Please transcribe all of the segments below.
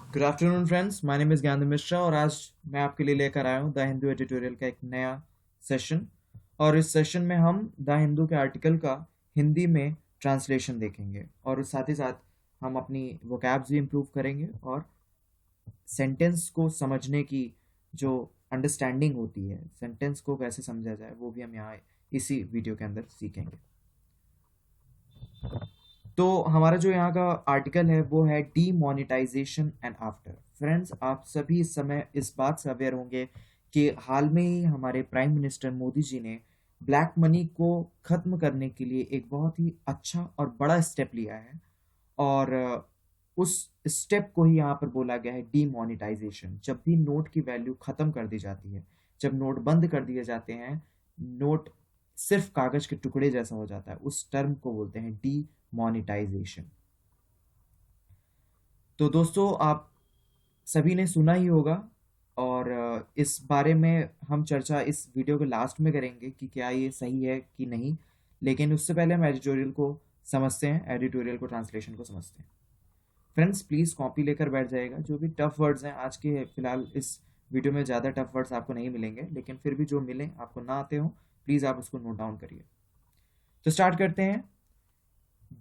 Good afternoon friends, my name is ज्ञान मिश्रा और आज मैं आपके लिए लेकर आया हूँ द हिंदू एडिटोरियल का एक नया सेशन। और इस सेशन में हम द हिंदू के आर्टिकल का हिंदी में ट्रांसलेशन देखेंगे और साथ ही साथ हम अपनी वोकैब्स भी इम्प्रूव करेंगे और सेंटेंस को समझने की जो अंडरस्टैंडिंग होती है, सेंटेंस को कैसे समझा जाए, वो भी हम यहाँ इसी वीडियो के अंदर सीखेंगे। तो हमारा जो यहाँ का आर्टिकल है वो है डीमोनेटाइजेशन एंड आफ्टर। फ्रेंड्स, आप सभी इस समय इस बात से अवेयर होंगे कि हाल में ही हमारे प्राइम मिनिस्टर मोदी जी ने ब्लैक मनी को खत्म करने के लिए एक बहुत ही अच्छा और बड़ा स्टेप लिया है। और उस स्टेप को ही यहाँ पर बोला गया है डीमोनेटाइजेशन। जब भी नोट की वैल्यू खत्म कर दी जाती है, जब नोट बंद कर दिए जाते हैं, नोट सिर्फ कागज के टुकड़े जैसा हो जाता है, उस टर्म को बोलते हैं डीमोनेटाइजेशन। तो दोस्तों, आप सभी ने सुना ही होगा और इस बारे में हम चर्चा इस वीडियो के लास्ट में करेंगे कि क्या ये सही है कि नहीं। लेकिन उससे पहले हम एडिटोरियल को समझते हैं, एडिटोरियल को, ट्रांसलेशन को समझते हैं। फ्रेंड्स, प्लीज़ कॉपी लेकर बैठ जाएगा। जो भी टफ वर्ड्स हैं आज के, फिलहाल इस वीडियो में ज़्यादा टफ वर्ड्स आपको नहीं मिलेंगे, लेकिन फिर भी जो मिले, आपको ना आते हो, प्लीज़ आप उसको नोट डाउन करिए। तो स्टार्ट करते हैं।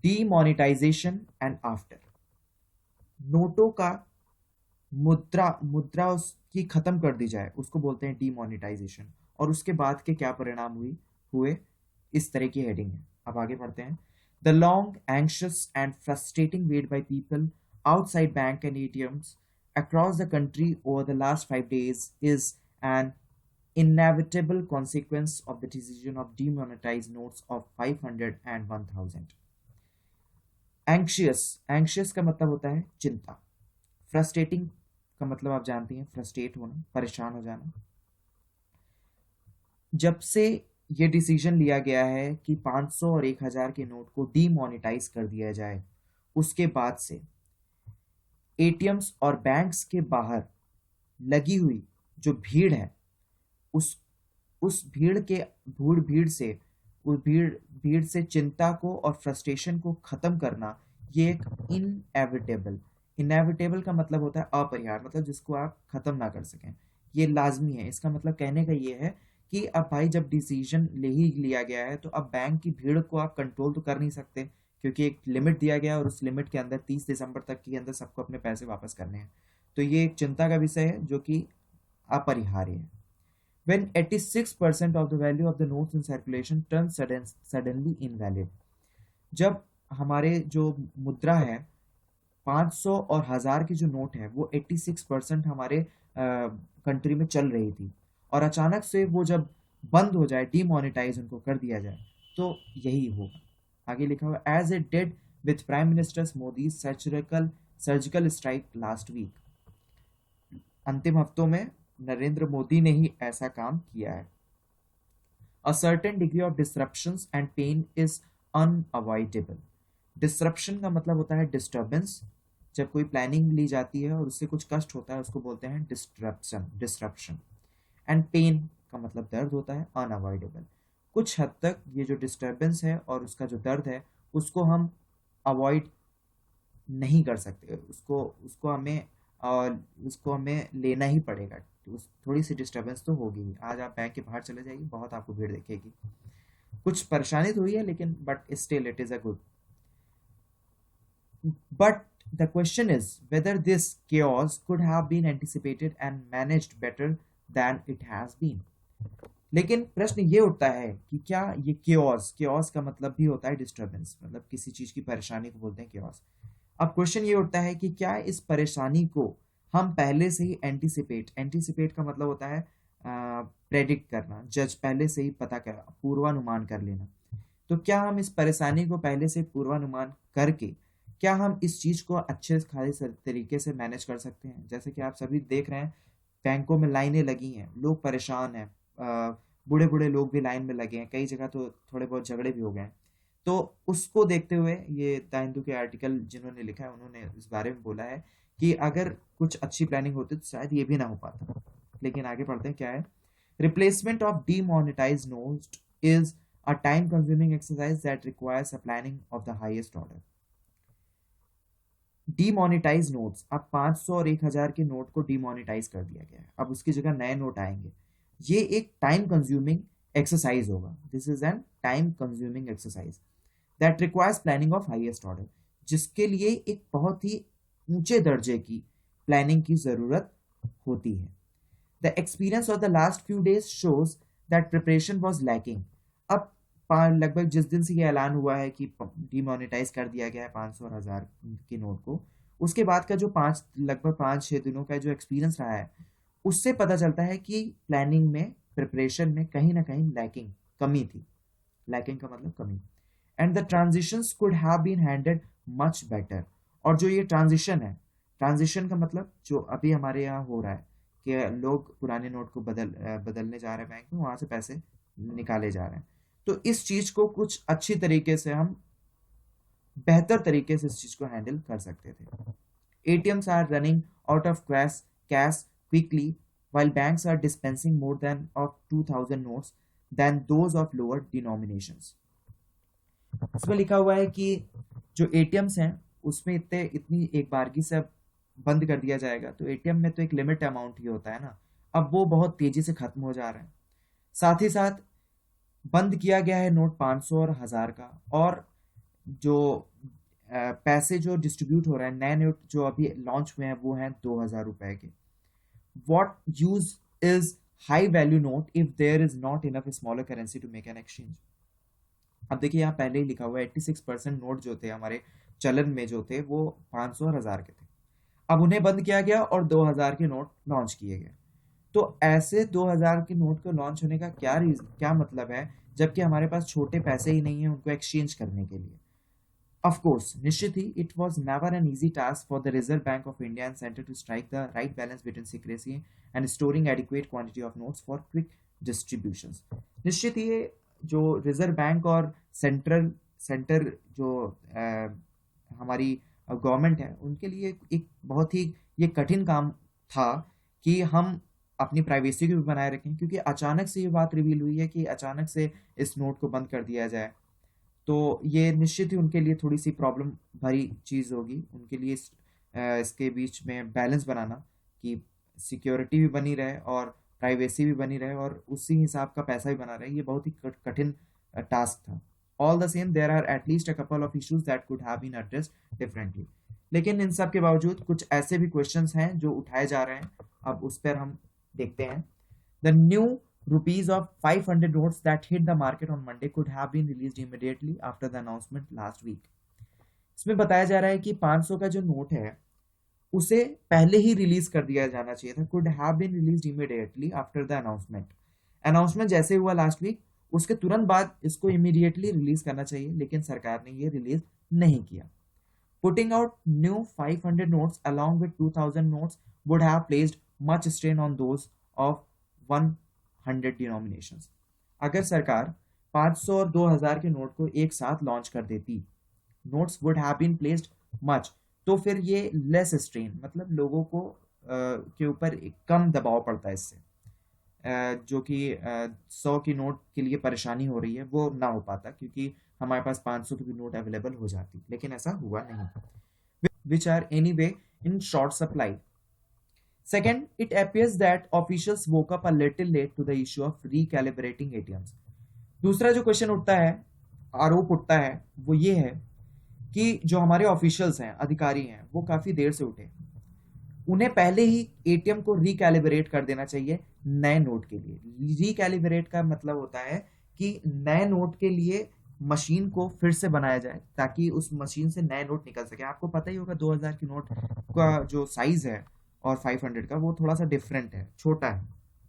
Demonetisation and after. नोटों का मुद्रा मुद्रा उसकी खत्म कर दी जाए, उसको बोलते हैं डीमोनेटाइजेशन। और उसके बाद के क्या परिणाम हुए, इस तरह की हेडिंग है। अब आगे बढ़ते हैं। The long anxious and frustrating weight by people outside bank and ATMs across the country over the last 5 days is an inevitable consequence of the decision of demonetized notes of 500 and 1000। Anxious का मतलब होता है चिंता। Frustrating का मतलब आप जानती हैं, फ्रस्ट्रेट होना, परेशान हो जाना। जब से ये डिसीजन लिया गया है कि 500 और 1000 के नोट को डीमोनेटाइज कर दिया जाए, उसके बाद से एटीएम्स और बैंक्स के बाहर लगी हुई जो भीड़ है, उस उस भीड़ के भीड़ से उस भीड़ से चिंता को और फ्रस्ट्रेशन को खत्म करना, ये एक इनएविटेबल का मतलब होता है अपरिहार्य, मतलब जिसको आप खत्म ना कर सकें, ये लाजमी है। इसका मतलब कहने का ये है कि अब भाई जब डिसीजन ले ही लिया गया है, तो अब बैंक की भीड़ को आप कंट्रोल तो कर नहीं सकते, क्योंकि एक लिमिट दिया गया है और उस लिमिट के अंदर 30 दिसंबर तक के अंदर सबको अपने पैसे वापस करने हैं। तो ये एक चिंता का विषय है जो कि अपरिहार्य है। When 86% of the value of the notes in circulation turns suddenly invalid। जब हमारे जो मुद्रा है, 500 और 1000 की जो नोट है, वो 86% हमारे कंट्री में चल रही थी, और अचानक से वो जब बंद हो जाए, डीमोनेटाइज उनको कर दिया जाए, तो यही होगा। आगे लिखा हुआ, as it did with prime minister Modi surgical strike last week. अंतिम हफ्तों में नरेंद्र मोदी ने ही ऐसा काम किया है। A certain degree of disruptions and pain is unavoidable। Disruption का मतलब होता है डिस्टर्बेंस। जब कोई प्लानिंग ली जाती है और उससे कुछ कष्ट होता है, उसको बोलते हैं डिस्ट्रप्शन। एंड पेन का मतलब दर्द होता है, अनअवॉइडेबल। कुछ हद तक ये जो डिस्टर्बेंस है और उसका जो दर्द है, उसको हम अवॉइड नहीं कर सकते, उसको हमें लेना ही पड़ेगा। थोड़ी सी डिस्टर्बेंस तो होगी ही। आज आप बैंक के बाहर चले जाइए, बहुत आपको भीड़ दिखेगी। कुछ परेशानी तो हुई है, लेकिन but still it is a good. But the question is whether this chaos could have been anticipated and managed better than it has been। लेकिन प्रश्न ये उठता है कि क्या ये केओस का मतलब भी होता है डिस्टर्बेंस, मतलब किसी चीज की परेशानी को बोलते हैं केओस। अब क्वेश्चन ये उठता है कि क्या इस परेशानी को हम पहले से ही एंटीसिपेट का मतलब होता है प्रेडिक्ट करना, जज पहले से ही पता कर, पूर्वानुमान कर लेना। तो क्या हम इस परेशानी को पहले से पूर्वानुमान करके, क्या हम इस चीज को अच्छे खासे तरीके से मैनेज कर सकते हैं? जैसे कि आप सभी देख रहे हैं, बैंकों में लाइनें लगी हैं, लोग परेशान हैं, बूढ़े बूढ़े लोग भी लाइन में लगे हैं, कई जगह तो थोड़े बहुत झगड़े भी हो गए हैं। तो उसको देखते हुए ये द हिंदू के आर्टिकल जिन्होंने लिखा है, उन्होंने इस बारे में बोला है कि अगर कुछ अच्छी प्लानिंग होती तो शायद ये भी ना हो पाता। लेकिन आगे पढ़ते हैं क्या है। Replacement of demonetise note is a time consuming exercise that requires a planning of the highest order. Demonetise notes, अब 500 और 1000 के नोट को डीमोनेटाइज कर दिया गया है, अब उसकी जगह नए नोट आएंगे। ये एक टाइम कंज्यूमिंग एक्सरसाइज होगा, this is an time consuming exercise that requires planning of highest order, जिसके लिए एक बहुत ही ऊंचे दर्जे की प्लानिंग की जरूरत होती है। The experience of the last few days shows that preparation was lacking. अब लगभग जिस दिन से ये ऐलान हुआ है कि डिमोनेटाइज कर दिया गया है 500 और 1000 के नोट को, उसके बाद का जो लगभग 5-6 दिनों का जो एक्सपीरियंस रहा है, उससे पता चलता है कि प्लानिंग में, प्रिपरेशन में कहीं ना कहीं लैकिंग, कमी थी। लैकिंग का मतलब कमी। And the transitions could have been handled much better. और जो ये ट्रांजिशन है, ट्रांजिशन का मतलब जो अभी हमारे यहाँ हो रहा है कि लोग पुराने नोट को बदलने जा रहे हैं बैंक में, वहां से पैसे निकाले जा रहे हैं, तो इस चीज को कुछ अच्छी तरीके से हम, बेहतर तरीके से इस चीज को हैंडल कर सकते थे। ATMs are running out of cash quickly, while banks are dispensing more than of 2000 notes than those of lower denominations. इसमें लिखा हुआ है कि जो ATMs हैं उसमें इतनी एक बारगी से अब बंद कर दिया जाएगा, तो ATM में तो एक लिमिट अमाउंट ही होता है ना, अब वो बहुत तेजी से खत्म हो जा रहा है। साथ ही साथ बंद किया गया है नोट 500 और 1000 का, और जो पैसे जो डिस्ट्रीब्यूट हो रहे हैं, नए नोट जो अभी लॉन्च हुए हैं वो हैं 2000 रुपए के। What use is high value note if there is not enough smaller currency to make an exchange. अब देखिए यहाँ पहले ही लिखा हुआ है 86% नोट जो थे हमारे चलन में जो थे वो 500 और 1000 के थे, अब उन्हें बंद किया गया और 2000 के नोट लॉन्च किए गए। तो ऐसे 2000 के नोट को लॉन्च होने का क्या मतलब है, जबकि हमारे पास छोटे पैसे ही नहीं है उनको एक्सचेंज करने के लिए। Of course, निश्चित ही it was never an easy task for the Reserve Bank of India and Center to strike the right balance between secrecy and storing adequate quantity of notes for quick distributions. निश्चित ही जो reserve bank और centre जो हमारी government है, उनके लिए एक बहुत ही ये कठिन काम था कि हम अपनी प्राइवेसी को भी बनाए रखें, क्योंकि अचानक से ये बात रिवील हुई है कि अचानक से इस नोट को बंद कर दिया जाए, तो ये निश्चित ही उनके लिए थोड़ी सी प्रॉब्लम भरी चीज़ होगी उनके लिए। इसके बीच में बैलेंस बनाना कि सिक्योरिटी भी बनी रहे और प्राइवेसी भी बनी रहे और उसी हिसाब का पैसा भी बना रहे, ये बहुत ही कठिन टास्क था। All the same there are at least a couple of issues that could have been addressed differently. लेकिन इन सब के बावजूद कुछ ऐसे भी क्वेश्चंस हैं जो उठाए जा रहे हैं, अब उस पर हम देखते हैं। The new rupees of 500 notes that hit the market on Monday could have been released immediately after the announcement last week. इसमें बताया जा रहा है कि 500 का जो नोट है उसे पहले ही रिलीज कर दिया जाना चाहिए था, could have been released immediately after the announcement. Announcement जैसे हुआ लास्ट वीक, उसके तुरंत बाद इसको इमीडिएटली रिलीज करना चाहिए, लेकिन सरकार ने ये रिलीज नहीं किया। Putting out new 500 notes along with 2000 notes would have placed much strain on those of 100 denominations. अगर सरकार 500 और 2000 के नोट को एक साथ लॉन्च कर देती, notes would have been placed much, तो फिर ये लेस स्ट्रेन, मतलब लोगों को के ऊपर कम दबाव पड़ता है इससे, जो कि 100 की नोट के लिए परेशानी हो रही है वो ना हो पाता, क्योंकि हमारे पास 500 की भी नोट अवेलेबल हो जाती, लेकिन ऐसा हुआ नहीं। Which are anyway in short supply. Second, it appears that officials woke up a little late to the issue of recalibrating ATMs. दूसरा जो क्वेश्चन उठता है, आरोप उठता है, वो ये है कि जो हमारे ऑफिशियल्स हैं, अधिकारी हैं, वो काफी देर से उठे। उन्हें पहले ही एटीएम को रिकैलिब्रेट कर देना चाहिए नए नोट के लिए। रिकैलिब्रेट का मतलब होता है कि नए नोट के लिए मशीन को फिर से बनाया जाए ताकि उस मशीन से नए नोट निकल सके। आपको पता ही होगा 2000 की नोट का जो साइज है और 500 का वो थोड़ा सा डिफरेंट है, छोटा है,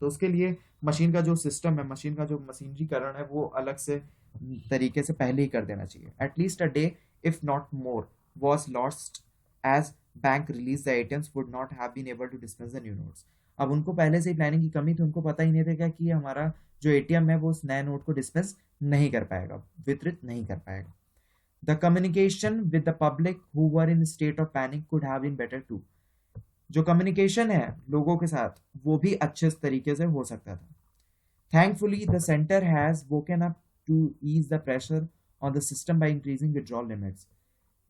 तो उसके लिए मशीन का जो सिस्टम है, मशीन का जो मशीनरीकरण है, वो अलग से तरीके से पहले ही कर देना चाहिए। At least a day if not more was lost as bank release the ATMs would not have been able to dispense the new notes. अब उनको पहले से ही प्लानिंग की कमी थी, उनको पता ही नहीं था क्या कि हमारा जो एटीएम है वो उस नए नोट को डिस्पेंस नहीं कर पाएगा, वितरित नहीं कर पाएगा। The communication with the public who were in state of panic could have been better too. जो कम्युनिकेशन है लोगों के साथ वो भी अच्छे तरीके से हो सकता था। Thankfully the centre has woken up to ease the pressure on the system by increasing withdrawal limits.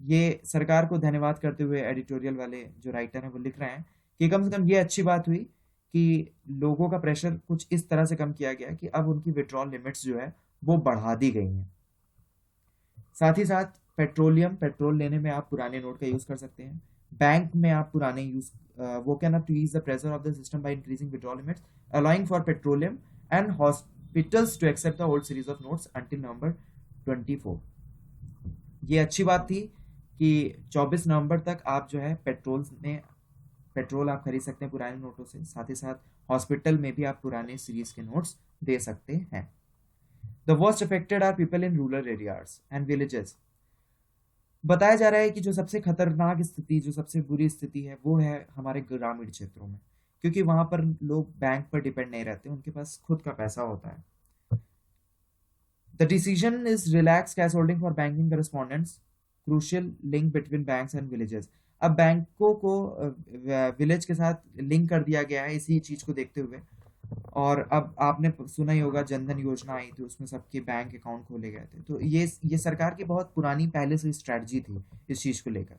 ये सरकार को धन्यवाद करते हुए एडिटोरियल वाले जो राइटर हैं वो लिख रहे हैं कि कम से कम ये अच्छी बात हुई कि लोगों का प्रेशर कुछ इस तरह से कम किया गया कि अब उनकी विड्रॉल लिमिट्स जो है वो बढ़ा दी गई हैं। साथ ही साथ पेट्रोल लेने में आप पुराने नोट का यूज कर सकते हैं। बैंक में आप पुराने यूज वो can up to ease the pressure of the system by increasing withdrawal limits allowing for petroleum and hospitals to accept the old series of notes until November 24। ये अच्छी बात थी कि 24 नवंबर तक आप जो है पेट्रोल आप खरीद सकते हैं पुराने नोटों से। साथ ही साथ हॉस्पिटल में भी आप पुराने सीरीज के नोट्स दे सकते हैं। The worst affected are people in rural areas and villages. बताया जा रहा है कि जो सबसे खतरनाक स्थिति, जो सबसे बुरी स्थिति है वो है हमारे ग्रामीण क्षेत्रों में, क्योंकि वहां पर लोग बैंक पर डिपेंड नहीं रहते, उनके पास खुद का पैसा होता है। The decision is relax cash holding for banking correspondents, crucial link between banks and villages. अब बैंकों को विलेज के साथ लिंक कर दिया गया है इसी चीज को देखते हुए। और अब आपने सुना ही होगा जनधन योजना आई थी, उसमें सबके बैंक अकाउंट खोले गए थे। तो ये सरकार की बहुत पुरानी पहले से स्ट्रेटजी थी इस चीज को लेकर।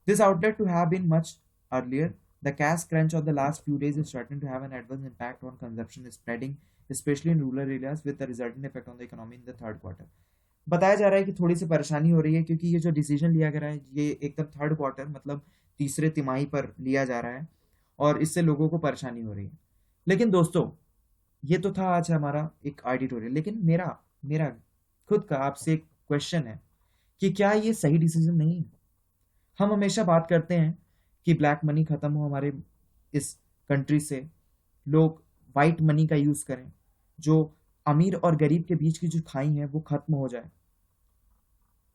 This outlet to have been much earlier, the cash crunch of the last few days is threatening to have an adverse impact on consumption spreading specially in rural areas with the resultant effect on the economy in the third quarter. बताया जा रहा है कि थोड़ी सी परेशानी हो रही है क्योंकि ये जो डिसीजन लिया गया है ये एकदम थर्ड क्वार्टर मतलब तीसरे तिमाही पर लिया जा रहा है और इससे लोगों को परेशानी हो रही है। लेकिन दोस्तों, ये तो था आज हमारा एक एडिटोरियल, लेकिन मेरा मेरा खुद का आपसे एक क्वेश्चन है कि क्या ये सही डिसीजन नहीं है? हम हमेशा बात करते हैं कि ब्लैक मनी खत्म हो हमारे इस कंट्री से, लोग वाइट मनी का यूज करें, जो अमीर और गरीब के बीच की जो खाई है वो खत्म हो जाए।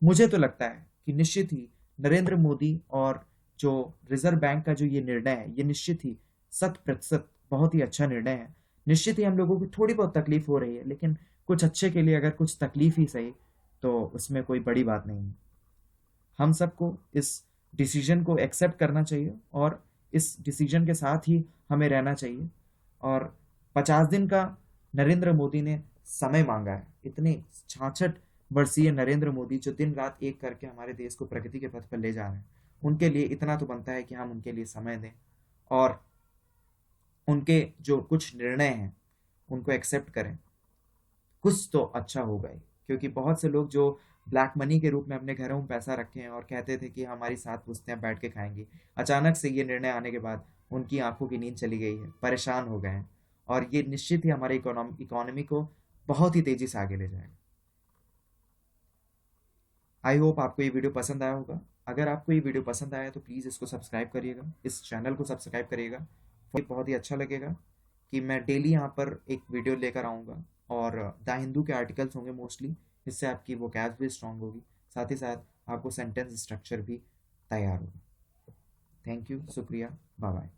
मुझे तो लगता है कि निश्चित ही नरेंद्र मोदी और जो रिजर्व बैंक का जो ये निर्णय है ये निश्चित ही 100% बहुत ही अच्छा निर्णय है। निश्चित ही हम लोगों को थोड़ी बहुत तकलीफ हो रही है, लेकिन कुछ अच्छे के लिए अगर कुछ तकलीफ ही सही तो उसमें कोई बड़ी बात नहीं है। हम सबको इस डिसीजन को एक्सेप्ट करना चाहिए और इस डिसीजन के साथ ही हमें रहना चाहिए। और 50 दिन का नरेंद्र मोदी ने समय मांगा है, इतने 66 वर्षीय नरेंद्र मोदी जो दिन रात एक करके हमारे देश को प्रगति के पथ पर ले जा रहे हैं, उनके लिए इतना तो बनता है कि हम उनके लिए समय दें और उनके जो कुछ निर्णय हैं उनको एक्सेप्ट करें। कुछ तो अच्छा होगा ही, क्योंकि बहुत से लोग जो ब्लैक मनी के रूप में अपने घरों में पैसा रखे हैं और कहते थे कि हमारी 7 पुश्तें बैठ के खाएंगी, अचानक से ये निर्णय आने के बाद उनकी आंखों की नींद चली गई है, परेशान हो गए हैं। और ये निश्चित ही हमारे इकोनॉमी को बहुत ही तेजी से आगे ले जाएगा। आई होप आपको ये वीडियो पसंद आया होगा। अगर आपको ये वीडियो पसंद आया तो प्लीज़ इसको सब्सक्राइब करिएगा, इस चैनल को सब्सक्राइब करिएगा। ये बहुत ही अच्छा लगेगा कि मैं डेली यहाँ पर एक वीडियो लेकर आऊँगा और द हिंदू के आर्टिकल्स होंगे मोस्टली, इससे आपकी वोकैब भी स्ट्रांग होगी, साथ ही साथ आपको सेंटेंस स्ट्रक्चर भी तैयार होगा। थैंक यू, शुक्रिया, बाय बाय।